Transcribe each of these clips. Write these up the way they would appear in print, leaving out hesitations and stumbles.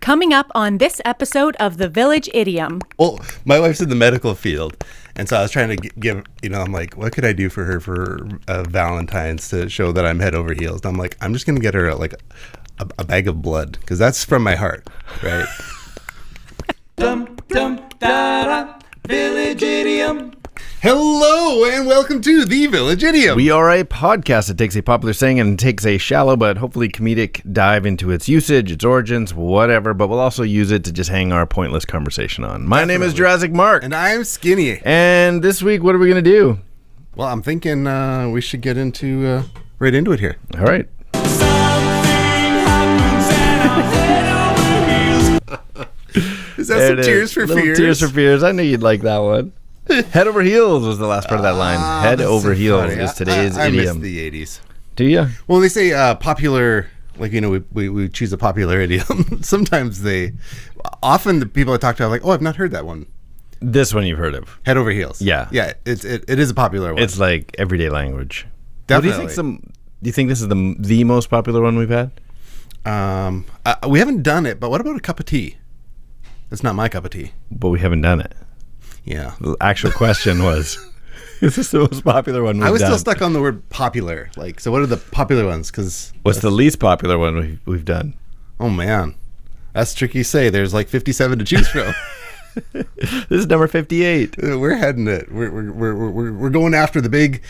Coming up on this episode of the Village Idiom. Well, my wife's in the medical field, and so I was trying to give, I'm like, what could I do for her for Valentine's to show that I'm head over heels? And I'm like, I'm just going to get her a bag of blood, because that's from my heart, right? Dum, dum, da, da, Village Idiom. Hello, and welcome to the Village Idiom. We are a podcast that takes a popular saying and takes a shallow but hopefully comedic dive into its usage, its origins, whatever, but we'll also use it to just hang our pointless conversation on. My name is Jurassic Mark. And I'm Skinny. And this week, what are we going to do? Well, I'm thinking we should get into right into it here. All right. Is that some Tears for Fears? Tears for Fears. I knew you'd like that one. Head over heels was the last part of that line. Head over heels is today's idiom. I miss the 80s. Do you? Well, they say popular, we choose a popular idiom. Sometimes often the people I talk to are like, oh, I've not heard that one. This one you've heard of. Head over heels. Yeah. Yeah, it is a popular one. It's like everyday language. Definitely. What do you think this is the most popular one we've had? We haven't done it, but what about a cup of tea? That's not my cup of tea. But we haven't done it. Yeah. The actual question was, is this the most popular one we've done? I was still stuck on the word popular. So what are the popular ones? What's the least popular one we've done? Oh, man. That's tricky to say. There's 57 to choose from. This is number 58. We're heading it. We're going after the big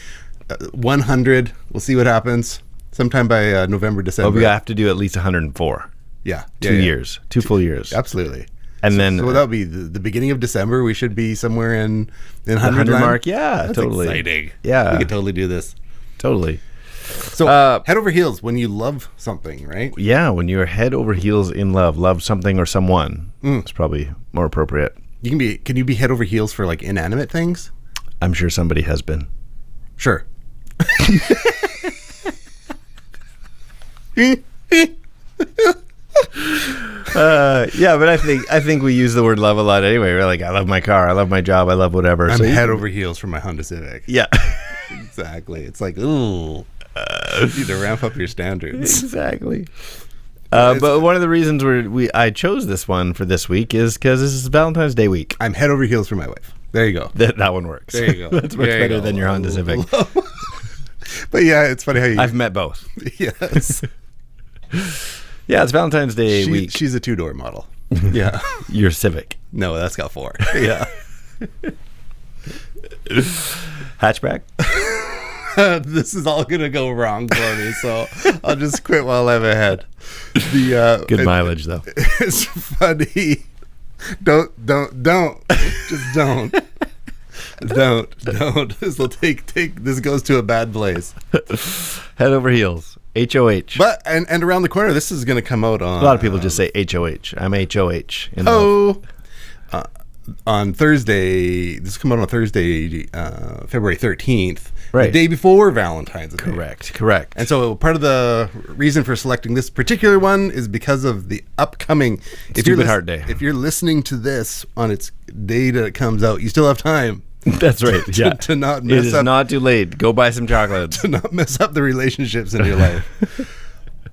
100. We'll see what happens sometime by November, December. Oh, we have to do at least 104. Yeah. 2 years. 2 full years. Absolutely. And then so that would be the beginning of December. We should be somewhere in 100 mark. Yeah, that's totally. Exciting. Yeah, we could totally do this. Totally. So head over heels when you love something, right? Yeah, when you're head over heels in love something or someone. It's probably more appropriate. Can you be head over heels for inanimate things? I'm sure somebody has been. Sure. Yeah, but I think we use the word love a lot anyway. We're like, I love my car, I love my job, I love whatever. I'm head over heels for my Honda Civic. Yeah. Exactly. It's like, ooh, you need to ramp up your standards. Exactly. But one of the reasons I chose this one for this week is because this is Valentine's Day week. I'm head over heels for my wife. There you go. That one works. There you go. That's much better than your Honda Civic. But yeah, it's funny how I've met both. Yes. Yeah, it's Valentine's Day week. She's a 2-door model. Yeah. Your Civic. No, that's got 4. Yeah. Hatchback? This is all going to go wrong for me, so I'll just quit while I'm ahead. Good mileage, though. It's funny. Don't. Just don't. Don't. This will take. This goes to a bad place. Head over heels. HOH. But and around the corner, this is going to come out on. A lot of people just say HOH. I'm HOH. On Thursday. This will come out on Thursday, February 13th. Right. The day before Valentine's Day. Correct. And so part of the reason for selecting this particular one is because of the upcoming Stupid Heart Day. If you're listening to this on its day that it comes out, you still have time. That's right. Yeah. To not mess up. It is not too late. Go buy some chocolates. To not mess up the relationships in your life.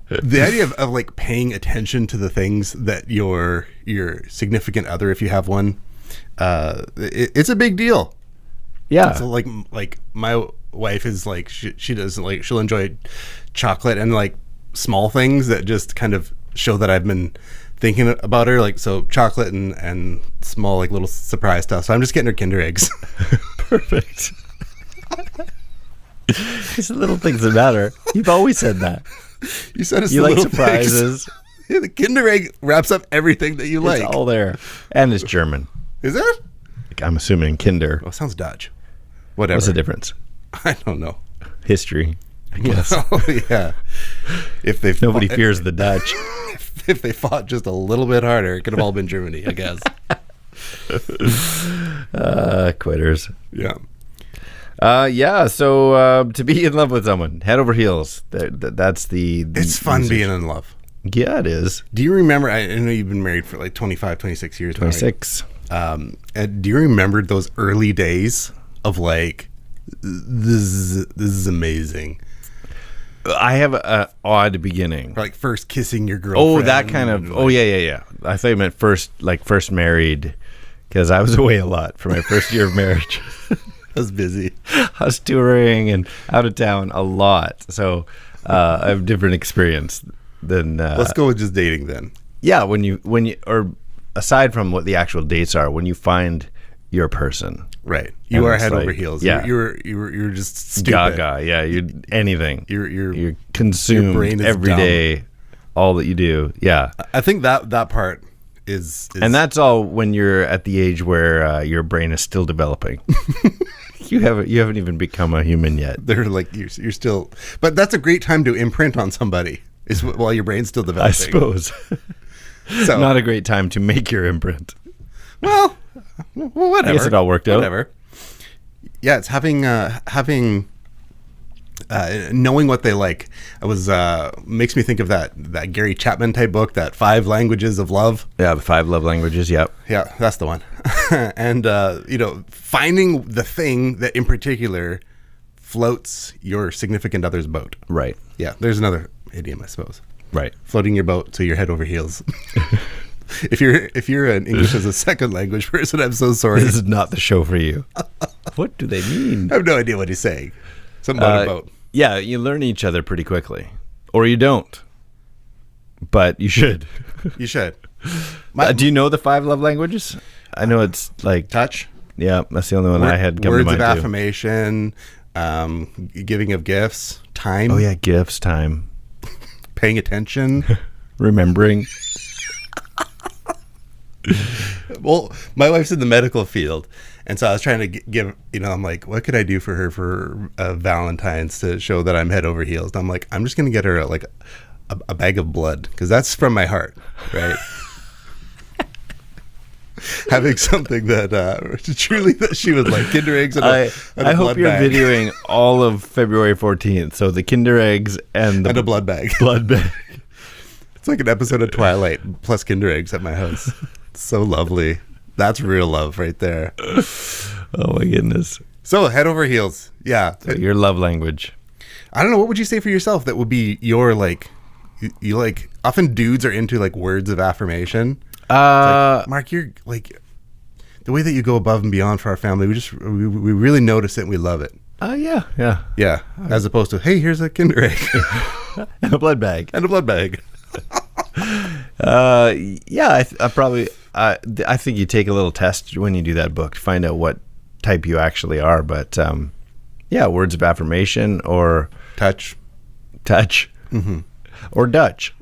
The idea of paying attention to the things that your significant other, if you have one, it's a big deal. Yeah. So my wife is she does she'll enjoy chocolate and small things that just kind of show that I've been thinking about her, so chocolate and small little surprise stuff. So I'm just getting her Kinder eggs. Perfect. It's the little things that matter. You've always said that. You said it's you the like little surprises. Yeah, the Kinder egg wraps up everything that you like. It's all there, and it's German. Is it? I'm assuming Kinder. Well, it sounds Dutch. Whatever. What's the difference? I don't know. History, I guess. Well, yeah. Nobody fears the Dutch. If they fought just a little bit harder, it could have all been Germany, I guess. Quitters. Yeah. Yeah. So to be in love with someone, head over heels. That's the. It's fun being in love. Yeah, it is. Do you remember? I know you've been married for 25, 26 years. 26. And do you remember those early days of this is amazing? I have an odd beginning. Or first kissing your girlfriend. Oh, that kind of. Oh, yeah. I thought you meant first married, because I was away a lot for my first year of marriage. I was busy. I was touring and out of town a lot, so I have a different experience than. Let's go with just dating then. Yeah, when you or aside from what the actual dates are, when you find your person, right? You are head over heels. Yeah, you're just stupid. Gaga. Yeah, you're anything. You're consumed your brain is every dumb. day. All that you do. Yeah, I think that part is and that's all when you're at the age where your brain is still developing. You haven't even become a human yet. They're like you're still, but that's a great time to imprint on somebody. Is while your brain's still developing. I suppose. So not a great time to make your imprint. Well, whatever. I guess it all worked out. Whatever. Yeah, it's having knowing what they like. I was makes me think of that Gary Chapman type book, that 5 Languages of Love. Yeah, the 5 love languages. Yep. Yeah, that's the one. And finding the thing that in particular floats your significant other's boat. Right. Yeah, there's another idiom, I suppose. Right. Floating your boat so you're head over heels. If you're an English as a second language person, I'm so sorry. This is not the show for you. What do they mean? I have no idea what he's saying. Something about a boat. Yeah, you learn each other pretty quickly. Or you don't. But you should. You should. Do you know the 5 love languages? I know it's like... Touch? Yeah, that's the only one I had come to words mind of too. affirmation, giving of gifts, time. Oh yeah, gifts, time. Paying attention. Remembering. Well, my wife's in the medical field, and so I was trying to give, I'm like, what could I do for her for Valentines to show that I'm head over heels? And I'm like, I'm just going to get her a bag of blood, because that's from my heart, right? Having something that truly that she would like, Kinder eggs and a I hope blood you're bag. videoing all of February 14th. So the Kinder eggs and And a blood bag. blood bag. It's like an episode of Twilight plus Kinder eggs at my house. It's so lovely. That's real love right there. Oh my goodness. So head over heels. Yeah. So your love language. I don't know. What would you say for yourself that would be your you like, often dudes are into like words of affirmation. Like, Mark, you're like, the way that you go above and beyond for our family, we really notice it and we love it. Yeah. Yeah. As opposed to, hey, here's a Kinder egg. And a blood bag. And a blood bag. Yeah, I probably, I think you take a little test when you do that book to find out what type you actually are. But yeah, words of affirmation or Touch. Mm-hmm. Or Dutch.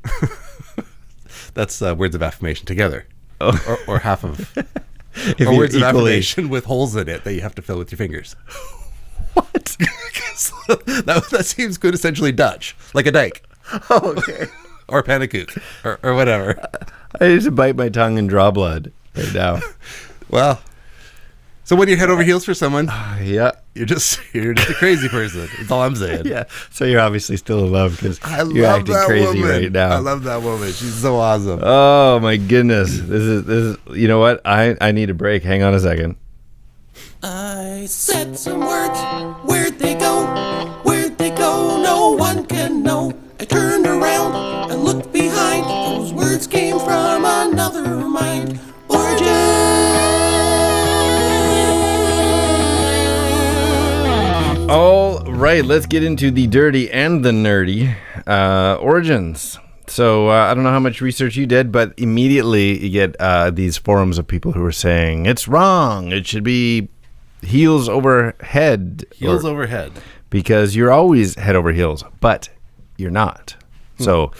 That's words of affirmation together. Oh. Or half of. If Or you're words of equally- affirmation with holes in it that you have to fill with your fingers. What? that seems quintessentially Dutch. Like a dike. Oh, okay. Or panakook. Or whatever. I need to bite my tongue and draw blood right now. Well, so when you're head over heels for someone, Yeah. you're just a crazy person. That's all I'm saying. Yeah. So you're obviously still in love because I you're love acting that crazy woman. right now. I love that woman. She's so awesome. Oh my goodness. This is you know what? I need a break. Hang on a second. I said some words, where'd they go? Where'd they go? No one can know. I turned around and looked behind. Those words came from another mind. Origin. All right, let's get into the dirty and the nerdy origins. So I don't know how much research you did, but immediately you get these forums of people who are saying it's wrong. It should be heels over head. Heels over head. Because you're always head over heels, but you're not. So,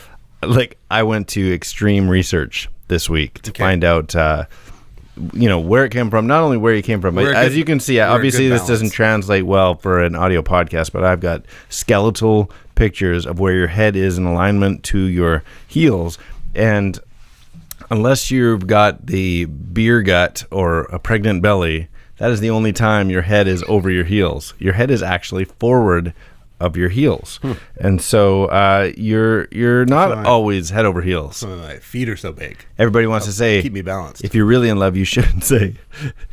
like, I went to extreme research this week to find out, where it came from. Not only where it came from, but as you can see, obviously this doesn't translate well for an audio podcast, but I've got skeletal pictures of where your head is in alignment to your heels. And unless you've got the beer gut or a pregnant belly, that is the only time your head is over your heels. Your head is actually forward of your heels. And so you're not always head over heels. Some of my feet are so big. Everybody wants to say, Keep me balanced. if you're really in love, you shouldn't say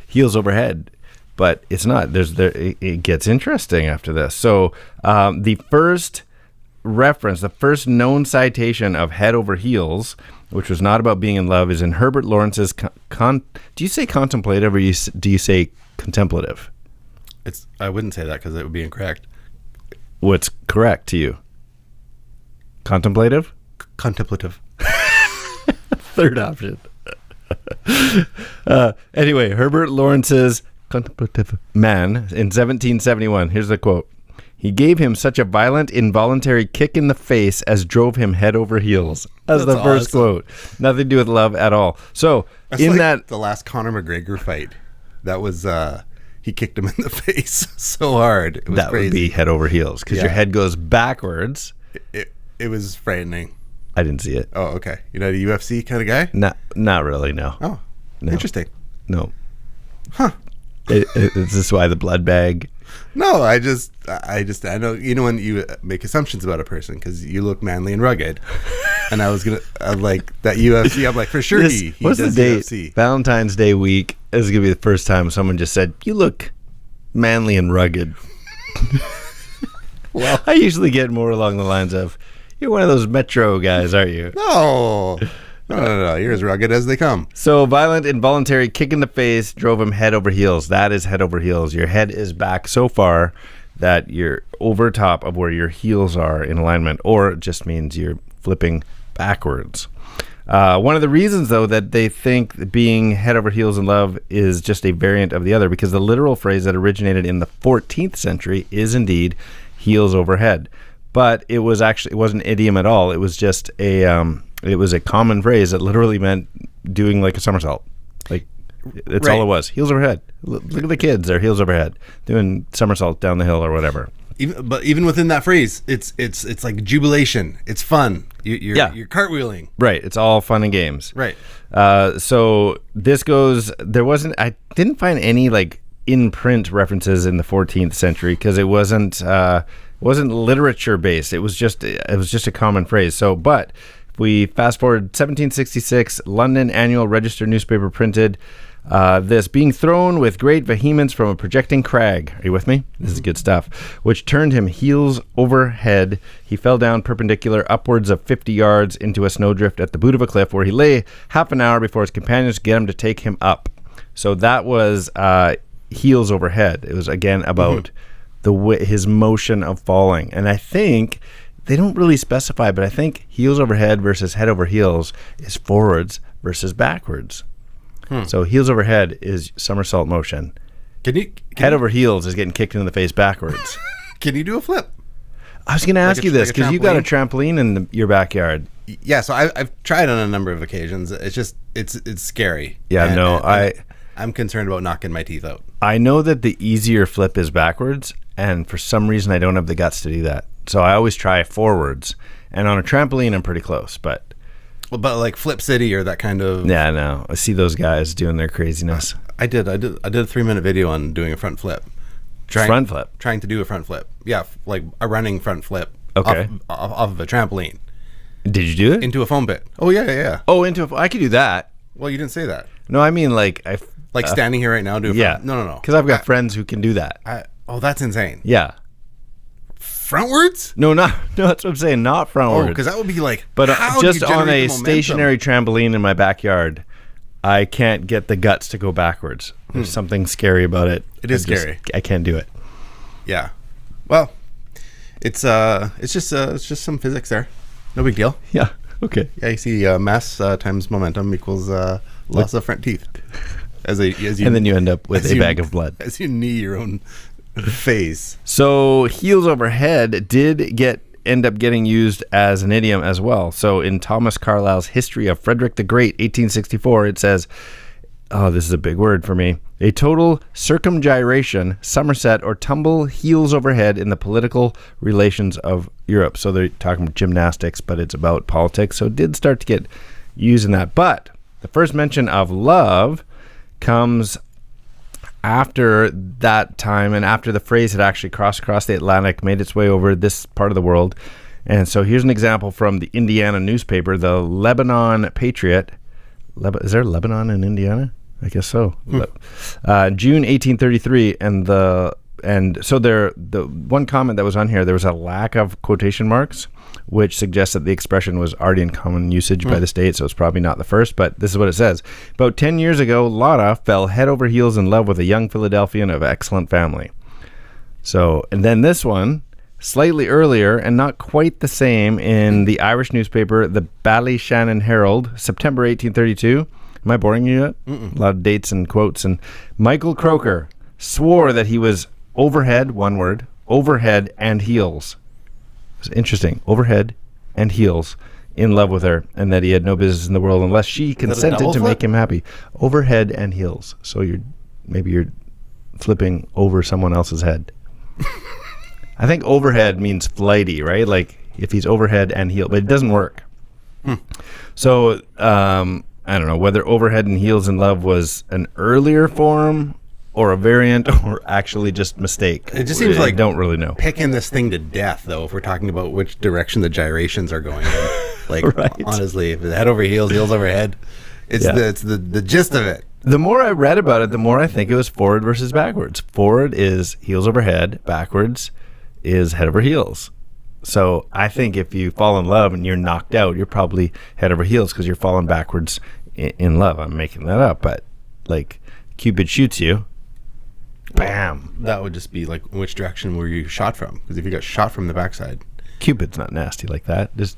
heels over head. But it's not. It gets interesting after this. So the first reference, the first known citation of Head Over Heels, which was not about being in love, is in Herbert Lawrence's do you say contemplative or do you say contemplative? I wouldn't say that because it would be incorrect. What's correct to you? Contemplative? Contemplative. Third option. Anyway, Herbert Lawrence's Contemplative Man in 1771. Here's the quote. He gave him such a violent, involuntary kick in the face as drove him head over heels. That's the first quote. Nothing to do with love at all. So, that's in like that... the last Conor McGregor fight, that was... he kicked him in the face so hard. It was that crazy. Would be head over heels because your head goes backwards. It was frightening. I didn't see it. Oh, okay. You're not a UFC kind of guy? Not really, no. Oh, no. Interesting. No. Huh. Is this why the blood bag? No, I know, when you make assumptions about a person because you look manly and rugged. And I was going to, like, that UFC, I'm like, for sure he what's does the date? UFC. Valentine's Day week. This is going to be the first time someone just said, you look manly and rugged. Well, I usually get more along the lines of, you're one of those Metro guys, aren't you? No. You're as rugged as they come. So, violent, involuntary kick in the face drove him head over heels. That is head over heels. Your head is back so far that you're over top of where your heels are in alignment, or it just means you're flipping backwards. One of the reasons, though, that they think being head over heels in love is just a variant of the other, because the literal phrase that originated in the 14th century is indeed heels over head. But it wasn't an idiom at all. It was just it was a common phrase that literally meant doing like a somersault. Like, that's all it was. Heels over head. Look at the kids. They're heels over head doing somersault down the hill or whatever. Even within that phrase, it's like jubilation. It's fun. You're cartwheeling. Right. It's all fun and games. Right. So this goes. I didn't find any like in print references in the 14th century because it wasn't literature based. It was just a common phrase. So, but if we fast forward 1766, London Annual Register newspaper printed this: being thrown with great vehemence from a projecting crag. Are you with me? This is good stuff. Which turned him heels over head. He fell down perpendicular upwards of 50 yards into a snowdrift at the boot of a cliff, where he lay half an hour before his companions could get him to take him up. So that was heels over head. It was again about his motion of falling. And I think they don't really specify, but I think heels over head versus head over heels is forwards versus backwards. So heels over head is somersault motion. Head over heels is getting kicked in the face backwards. Can you do a flip? I was going to ask you this because you got a trampoline in your backyard. Yeah, so I've tried on a number of occasions. It's just it's scary. Yeah, I'm concerned about knocking my teeth out. I know that the easier flip is backwards, and for some reason I don't have the guts to do that. So I always try forwards, and on a trampoline I'm pretty close, but like Flip City or that kind of... Yeah, no. I see those guys doing their craziness. I did a 3-minute video on doing a front flip. Front flip? Trying to do a front flip. Yeah, like a running front flip. Okay. Off of a trampoline. Did you do it? Into a foam pit. Oh, yeah. Oh, I could do that. Well, you didn't say that. No, I mean like... standing here right now doing... Yeah. No. Because I've got friends who can do that. That's insane. Yeah. Frontwards? No, that's what I'm saying. Not frontwards. Oh, because that would be like... But just on a momentum? stationary trampoline in my backyard, I can't get the guts to go backwards. There's something scary about it. It is scary. I can't do it. Yeah. Well, it's just some physics there. No big deal. Yeah. Okay. Yeah, you see mass times momentum equals loss of front teeth. As you and then you end up with a bag of blood. As you knee your own face. So heels over head did end up getting used as an idiom as well. So in Thomas Carlyle's History of Frederick the Great, 1864, it says, oh, this is a big word for me, a total circumgyration, somerset, or tumble heels over head in the political relations of Europe. So they're talking about gymnastics, but it's about politics. So it did start to get used in that. But the first mention of love comes after that time and after the phrase had actually crossed across the Atlantic, made its way over this part of the world. And so here's an example from the Indiana newspaper, the Lebanon Patriot. Is there Lebanon in Indiana? I guess so. June 1833, and the and so the one comment that was on here, there was a lack of quotation marks, which suggests that the expression was already in common usage by the state, so it's probably not the first, but this is what it says. About 10 years ago, Lotta fell head over heels in love with a young Philadelphian of excellent family. So, and then this one, slightly earlier and not quite the same, in the Irish newspaper, the Ballyshannon Herald, September 1832. Am I boring you yet? A lot of dates and quotes. And Michael Croker swore that he was overhead, one word, overhead and heels. It's interesting. Overhead and heels, in love with her, and that he had no business in the world unless she consented to make him happy. Overhead and heels. So you're flipping over someone else's head. I think overhead means flighty, right? Like if he's overhead and heel, but it doesn't work. So I don't know whether overhead and heels in love was an earlier form or a variant or actually just mistake. It just seems like don't really know. Picking this thing to death, though, if we're talking about which direction the gyrations are going in. Like, Right. honestly, if it's head over heels, heels over head, it's the gist of it. The more I read about it, the more I think it was forward versus backwards. Forward is heels over head. Backwards is head over heels. So I think if you fall in love and you're knocked out, you're probably head over heels because you're falling backwards in love. I'm making that up, but like Cupid shoots you, bam. That would just be like, which direction were you shot from? Because if you got shot from the backside, Cupid's not nasty like that. Just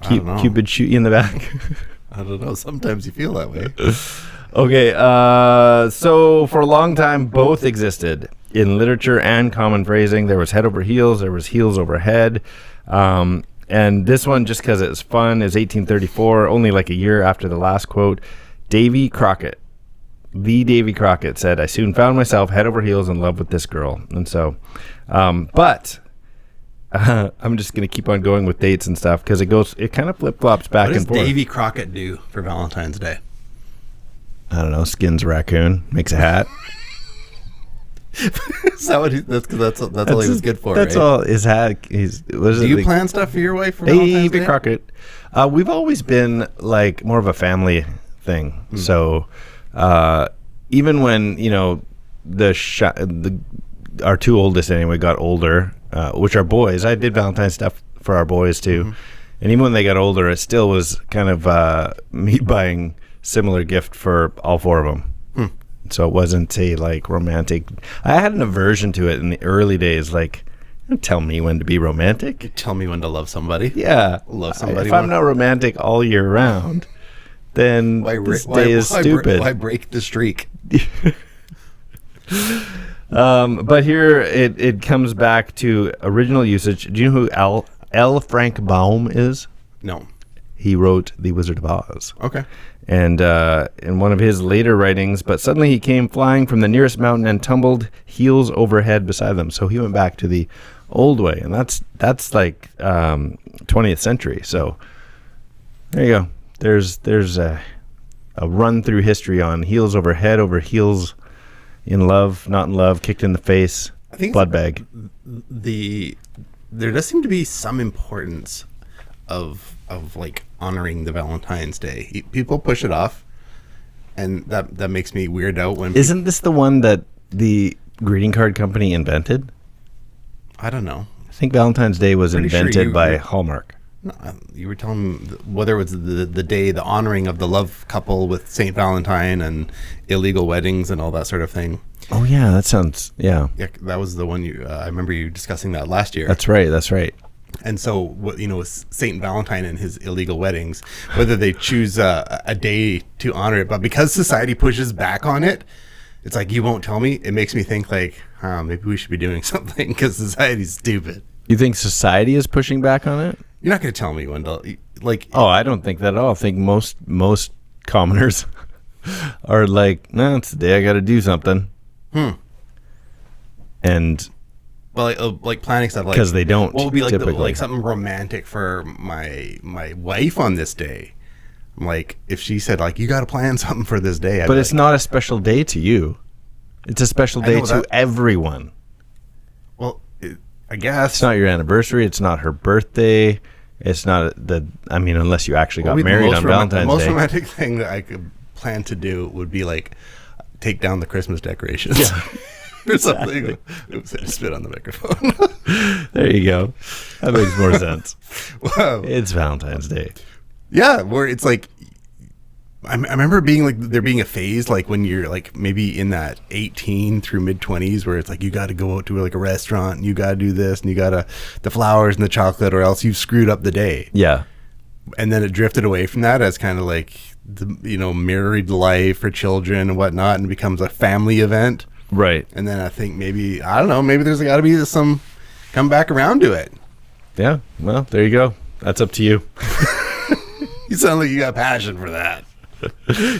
I don't know. Cupid shoot you in the back. I don't know. Sometimes you feel that way. Okay, so for a long time, both existed in literature and common phrasing. There was head over heels, there was heels over head. And this one, just because it's fun, is 1834, only like a year after the last quote. Davy Crockett, the Davy Crockett said, "I soon found myself head over heels in love with this girl." And so, but I'm just going to keep on going with dates and stuff because it kind of flip-flops back What and does forth. Davy Crockett do for Valentine's Day? I don't know, skins a raccoon, makes a hat. Is that what that's all he was good for, That's right? all his hat. Do you plan stuff for your wife for Valentine's Davy Day? Crockett. We've always been like more of a family thing. So even when our two oldest anyway got older, which are boys, I did Valentine's stuff for our boys too. And even when they got older, it still was kind of me buying similar gift for all four of them. So it wasn't a like romantic. I had an aversion to it in the early days. Like, don't tell me when to be romantic. Tell me when to love somebody. Yeah, Love somebody. If I'm not romantic all year round, then this day is stupid. Why break the streak? But here it comes back to original usage. Do you know who L. Frank Baum is? No. He wrote The Wizard of Oz. Okay. And in one of his later writings, but suddenly he came flying from the nearest mountain and tumbled heels over head beside them. So he went back to the old way, and that's like 20th century. So there you go. There's a run through history on heels over head, over heels, in love, not in love, kicked in the face, I think blood bag. There does seem to be some importance of like honoring the Valentine's Day. People push it off, and that makes me weird out when Isn't this the one that the greeting card company invented? I don't know. I think Valentine's Day was Pretty sure invented by Hallmark. No, you were telling me whether it was the day, the honoring of the love couple with Saint Valentine and illegal weddings and all that sort of thing. Oh yeah, that sounds yeah. That was the one I remember you discussing that last year. That's right. And so, with Saint Valentine and his illegal weddings, whether they choose a day to honor it, but because society pushes back on it, it's like, you won't tell me. It makes me think like, maybe we should be doing something because society's stupid. You think society is pushing back on it? You're not going to tell me when to, like. Oh, I don't think that at all. I think most commoners are like, no, it's the day I got to do something. And Well, like planning stuff, like, because they don't. What would be like typically. like something romantic for my wife on this day? Like, if she said like, you got to plan something for this day, But it's not a special day to you. It's a special day to everyone. Well, I guess It's not your anniversary. It's not her birthday. It's not unless you actually got married on Valentine's Day. The most romantic thing that I could plan to do would be like take down the Christmas decorations. Yeah. or something. Oops, I just spit on the microphone. There you go. That makes more sense. Wow. It's Valentine's Day. Yeah, where it's like, I remember being like, there being a phase like when you're like maybe in that 18 through mid 20s where it's like you got to go out to like a restaurant and you got to do this and you got to the flowers and the chocolate or else you've screwed up the day. Yeah. And then it drifted away from that as kind of like the married life for children and whatnot, and becomes a family event. Right. And then I think maybe, I don't know, maybe there's got to be some come back around to it. Yeah. Well, there you go. That's up to you. You sound like you got passion for that.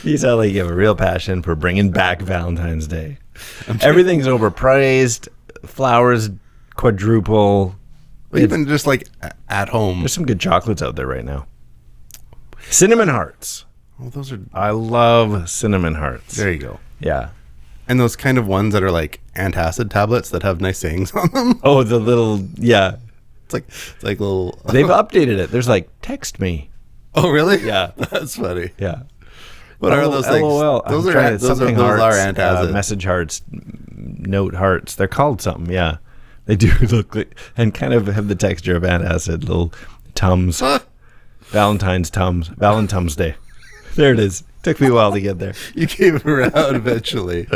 You sound like you have a real passion for bringing back Valentine's Day. Everything's overpriced. Flowers quadruple. Even just like at home. There's some good chocolates out there right now. Cinnamon hearts. Well, those are, I love cinnamon hearts. there you go. Yeah. And those kind of ones that are like antacid tablets that have nice sayings on them. Oh, the little, yeah. It's like little. They've updated it. There's like, text me. Oh, really? Yeah. That's funny. Yeah. What are those things? LOL. Those I'm are trying to- something those are hearts, antacid. message hearts, note hearts. They're called something. Yeah, they do look like, and kind of have the texture of antacid. Little tums. Valentine's tums. Valentine's Day. There it is. Took me a while to get there. You came around eventually.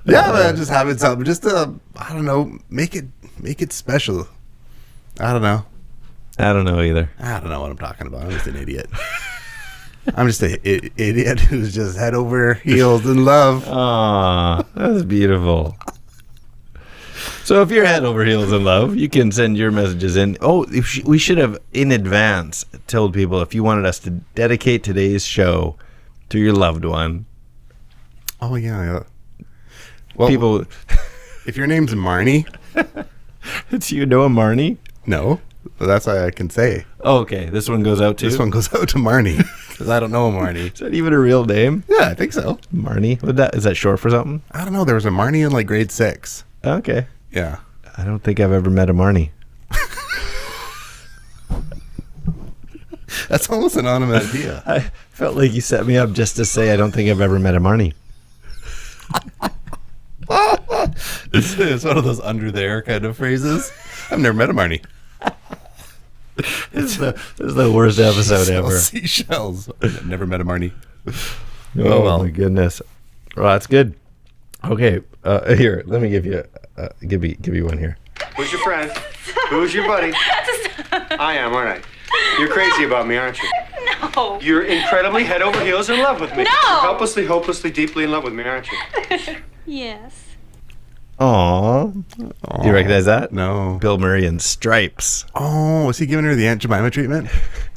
Yeah, man, just having something, just to, I don't know, make it special. I don't know. I don't know either. I don't know what I'm talking about. I'm just an idiot. I'm just an idiot who's just head over heels in love. Aw, that's beautiful. So if you're head over heels in love, you can send your messages in. Oh, we should have in advance told people if you wanted us to dedicate today's show to your loved one. Oh yeah. Well, People, if your name's Marnie, do you know a Marnie? no, but that's all I can say. Oh, okay, this one goes out to. This one goes out to Marnie because I don't know a Marnie. Is that even a real name? Yeah, I think so. Marnie? Is that short for something? I don't know. There was a Marnie in like grade 6. Okay. Yeah. I don't think I've ever met a Marnie. That's almost an onomatopoeia. I felt like you set me up just to say I don't think I've ever met a Marnie. It's one of those under there kind of phrases. I've never met a Marnie. This is the worst episode ever. Seashells. I've never met a Marnie. Oh, well. my goodness. Well, that's good. Okay, here, let me give you one here. Who's your friend? Who's your buddy? I am, aren't I? You're crazy about me, aren't you? No. You're incredibly head over heels in love with me. No. You're helplessly, hopelessly, deeply in love with me, aren't you? Yes. Aw. Do you recognize that? No. Bill Murray in Stripes. Oh, was he giving her the Aunt Jemima treatment?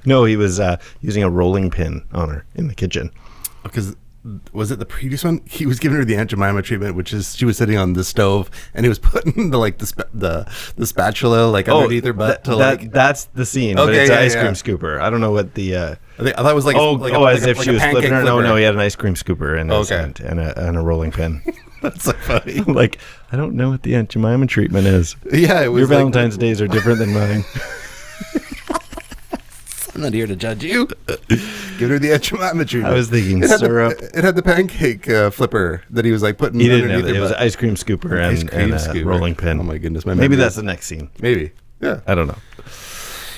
No, he was using a rolling pin on her in the kitchen. Because was it the previous one? He was giving her the Aunt Jemima treatment, which is she was sitting on the stove and he was putting the spatula like underneath her butt to like. That's the scene. Okay, but it's yeah, an ice yeah. cream scooper. I don't know what the. I thought it was like as if like she a was pancake flipping her. No, flipper. he had an ice cream scooper and Okay. and a rolling pin. That's so funny. Like, I don't know what the Aunt Jemima treatment is. Yeah, it was Your like, Valentine's days are different than mine. I'm not here to judge you. Give her the Aunt Jemima treatment. I was thinking it had syrup. it had the pancake flipper that he was like putting. He didn't underneath have it. her It was an butt. ice cream scooper Ice and cream a scooper. rolling pin. Oh my goodness, my Maybe memory that's is- the next scene. Maybe. Yeah. I don't know.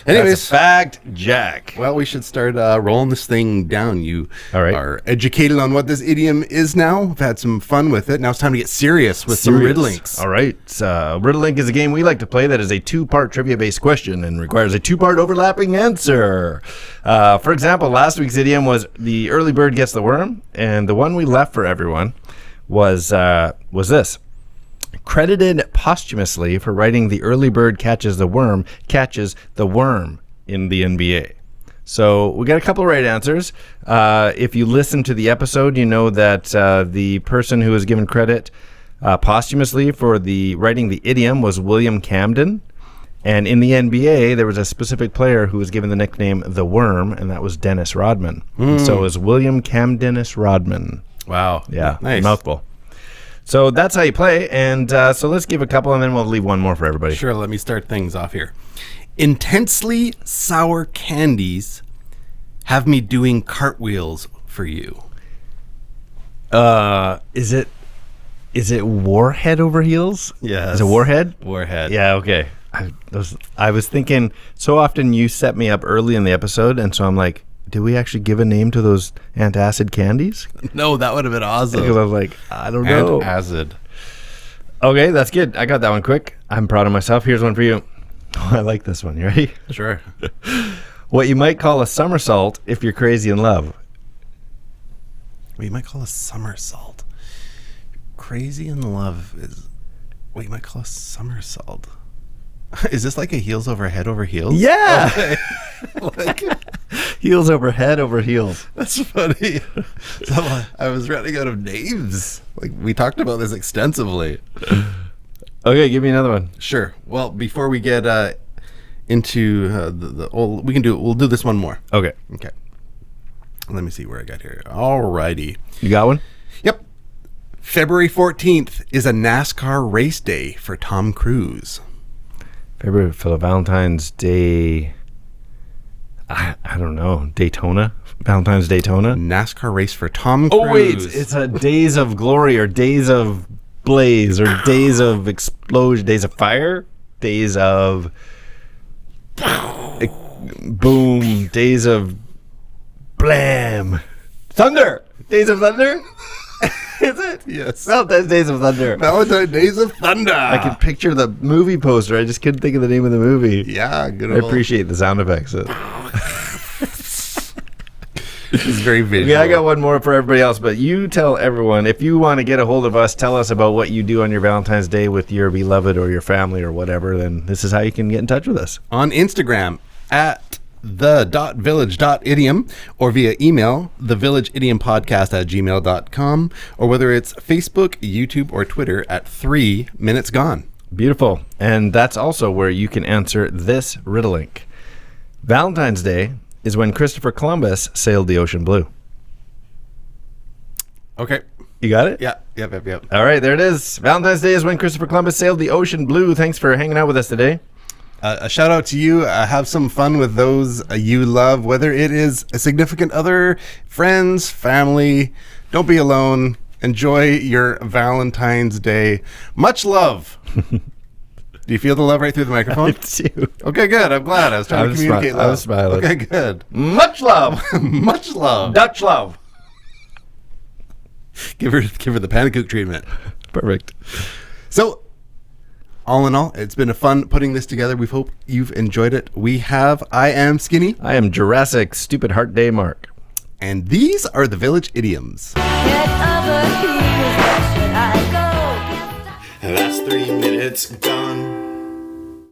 Anyways, That's a fact, Jack. well, we should start rolling this thing down. You All right. are educated on what this idiom is now. We've had some fun with it. Now it's time to get serious with some Serious. riddlinks. All right. Riddlink is a game we like to play that is a two-part trivia-based question and requires a two-part overlapping answer. For example, last week's idiom was the early bird gets the worm, and the one we left for everyone was this. Credited posthumously for writing the early bird catches the worm in the NBA. So we got a couple of right answers. If you listen to the episode, you know that the person who was given credit posthumously for writing the idiom was William Camden. And in the NBA, there was a specific player who was given the nickname the Worm, and that was Dennis Rodman. So it was William Camdennis Rodman. Wow. Yeah, Nice. mouthful. So that's how you play, and so let's give a couple, and then we'll leave one more for everybody. Sure, let me start things off here. Intensely sour candies have me doing cartwheels for you. Is it Is it Warhead over heels? Yes. Is it Warhead? Warhead. Yeah, okay. I was thinking, so often you set me up early in the episode, and so I'm like, did we actually give a name to those antacid candies? No, that would have been awesome. Because I was like, I don't know. Antacid. Okay, that's good. I got that one quick. I'm proud of myself. Here's one for you. Oh, I like this one. You ready? Sure. What you might call a somersault if you're crazy in love. What you might call a somersault. Crazy in love is what you might call a somersault. Is this like a heels over head over heels? Yeah. Okay. Like, Heels over head over heels. that's funny. So I was running out of names. Like we talked about this extensively. Okay, give me another one. Sure. Well, before we get into the old, we'll do this one more. Okay. Okay. Let me see where I got here. Alrighty. You got one? Yep. February 14th is a NASCAR race day for Tom Cruise. February for Valentine's Day. I don't know. Daytona? Valentine's Daytona? NASCAR race for Tom Cruise. Oh, wait. It's a Days of Glory or Days of Blaze or Days of Explosion, Days of Fire, Days of Boom, Days of Blam. Thunder! Days of Thunder? Is it? Yes. Valentine's Days of Thunder. Valentine's Days of Thunder. I can picture the movie poster. I just couldn't think of the name of the movie. Yeah, good I old. appreciate the sound effects. It's very visual. Yeah, I got one more for everybody else, but you tell everyone, if you want to get a hold of us, tell us about what you do on your Valentine's Day with your beloved or your family or whatever, then this is how you can get in touch with us. On Instagram at the.village.idiom or via email, thevillageidiompodcast@gmail.com, or whether it's Facebook, YouTube, or Twitter at 3 Minutes Gone. Beautiful. And that's also where you can answer this riddlink. Valentine's Day is when Christopher Columbus sailed the ocean blue. Okay. You got it? Yeah. Yep. All right, there it is. Valentine's Day is when Christopher Columbus sailed the ocean blue. Thanks for hanging out with us today. A shout out to you. Have some fun with those you love, whether it is a significant other, friends, family. Don't be alone. Enjoy your Valentine's Day. Much love. Do you feel the love right through the microphone? I do. Okay, good. I'm glad. I was trying to communicate love. I was smiling. Okay, good. Much love. Much love. Dutch love. Give her the Panacook treatment. Perfect. So, all in all, it's been a fun putting this together. We hope you've enjoyed it. We have. I am Skinny. I am Jurassic Stupid Heart Day Mark. And these are the Village Idioms. Head over heels, where should I go? That's 3 minutes gone.